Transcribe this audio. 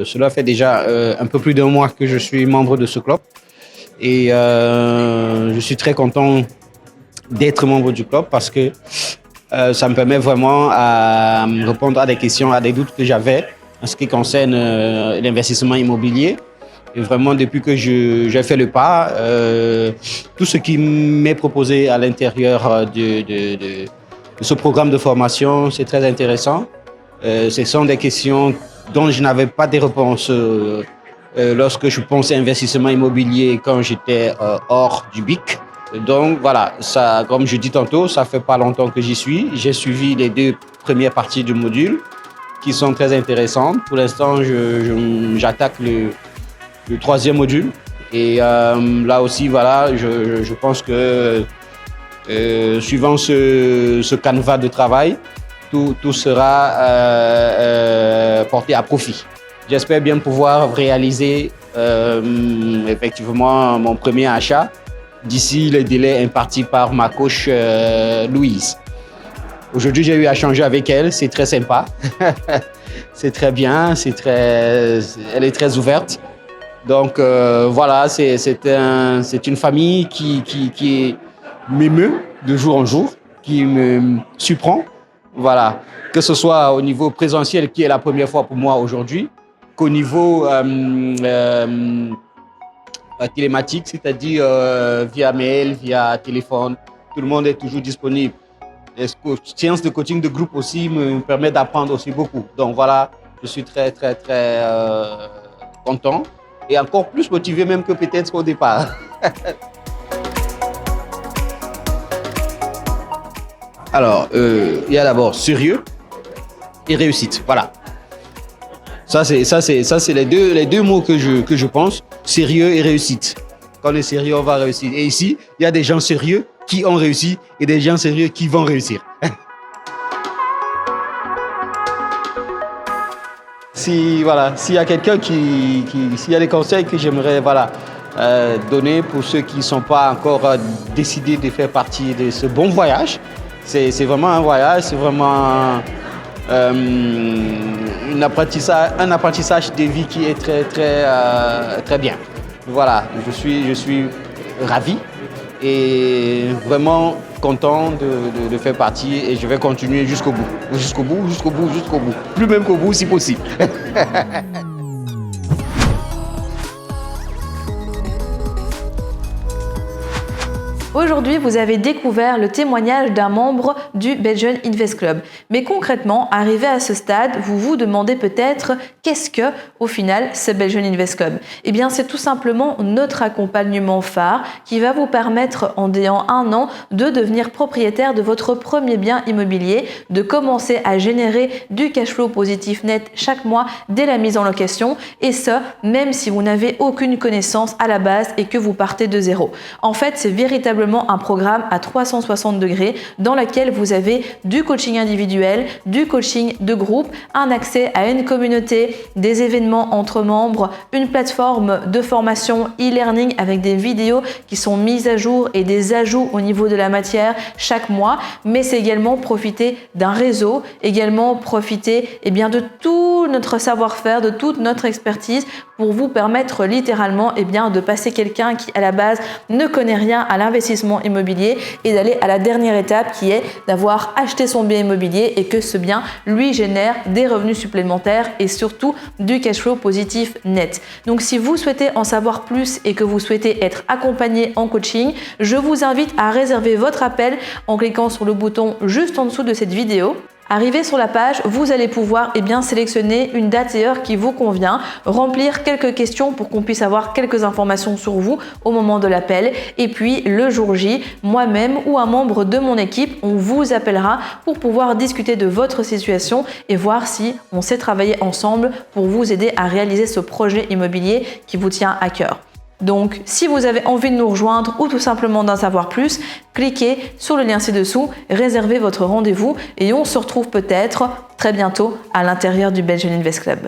Cela fait déjà un peu plus d'un mois que je suis membre de ce club et je suis très content d'être membre du club parce que ça me permet vraiment à répondre à des questions, à des doutes que j'avais en ce qui concerne l'investissement immobilier. Et vraiment, depuis que j'ai fait le pas, tout ce qui m'est proposé à l'intérieur de ce programme de formation, c'est très intéressant. Ce sont des questions dont je n'avais pas de réponses lorsque je pensais investissement immobilier quand j'étais hors du BIC. Donc voilà, ça, comme je dis tantôt, ça fait pas longtemps que j'y suis. J'ai suivi les 2 premières parties du module qui sont très intéressantes. Pour l'instant, j'attaque le 3e module. Et là aussi, voilà, je pense que suivant ce canevas de travail, tout sera porté à profit. J'espère bien pouvoir réaliser effectivement mon premier achat d'ici le délai imparti par ma coach Louise. Aujourd'hui, j'ai eu à échanger avec elle, c'est très sympa. C'est très bien, elle est très ouverte. Donc voilà, c'est une famille qui m'émeut de jour en jour, qui me surprend. Voilà, que ce soit au niveau présentiel, qui est la première fois pour moi aujourd'hui, qu'au niveau télématique, c'est-à-dire via mail, via téléphone, tout le monde est toujours disponible. Les séances de coaching de groupe aussi me permettent d'apprendre aussi beaucoup. Donc voilà, je suis très content et encore plus motivé même que peut-être au départ. Alors, il y a d'abord sérieux et réussite. Voilà. Ça c'est les deux mots que je pense. Sérieux et réussite. Quand on est sérieux, on va réussir. Et ici, il y a des gens sérieux qui ont réussi et des gens sérieux qui vont réussir. S'il y a quelqu'un s'il y a des conseils que j'aimerais donner pour ceux qui ne sont pas encore décidés de faire partie de ce bon voyage, c'est vraiment un voyage, c'est vraiment un apprentissage de vie qui est très bien. Voilà, je suis ravi et vraiment content de faire partie et je vais continuer jusqu'au bout. Plus même qu'au bout si possible. Aujourd'hui, vous avez découvert le témoignage d'un membre du Belgian Invest Club. Mais concrètement, arrivé à ce stade, vous vous demandez peut-être qu'est-ce que, au final, ce Belgian Invest Club? Eh bien, c'est tout simplement notre accompagnement phare qui va vous permettre, en ayant 1 an, de devenir propriétaire de votre premier bien immobilier, de commencer à générer du cash flow positif net chaque mois dès la mise en location, et ce, même si vous n'avez aucune connaissance à la base et que vous partez de zéro. En fait, c'est véritablement un programme à 360 degrés dans lequel vous avez du coaching individuel, du coaching de groupe, un accès à une communauté, des événements entre membres, une plateforme de formation e-learning avec des vidéos qui sont mises à jour et des ajouts au niveau de la matière chaque mois, mais c'est également profiter d'un réseau, également profiter de tout notre savoir-faire, de toute notre expertise pour vous permettre littéralement de passer quelqu'un qui à la base ne connaît rien à l'investissement immobilier et d'aller à la dernière étape qui est d'avoir acheté son bien immobilier et que ce bien lui génère des revenus supplémentaires et surtout du cash flow positif net. Donc si vous souhaitez en savoir plus et que vous souhaitez être accompagné en coaching, je vous invite à réserver votre appel en cliquant sur le bouton juste en dessous de cette vidéo. Arrivé sur la page, vous allez pouvoir sélectionner une date et heure qui vous convient, remplir quelques questions pour qu'on puisse avoir quelques informations sur vous au moment de l'appel et puis le jour J, moi-même ou un membre de mon équipe, on vous appellera pour pouvoir discuter de votre situation et voir si on sait travailler ensemble pour vous aider à réaliser ce projet immobilier qui vous tient à cœur. Donc, si vous avez envie de nous rejoindre ou tout simplement d'en savoir plus, cliquez sur le lien ci-dessous, réservez votre rendez-vous et on se retrouve peut-être très bientôt à l'intérieur du Belgian Invest Club.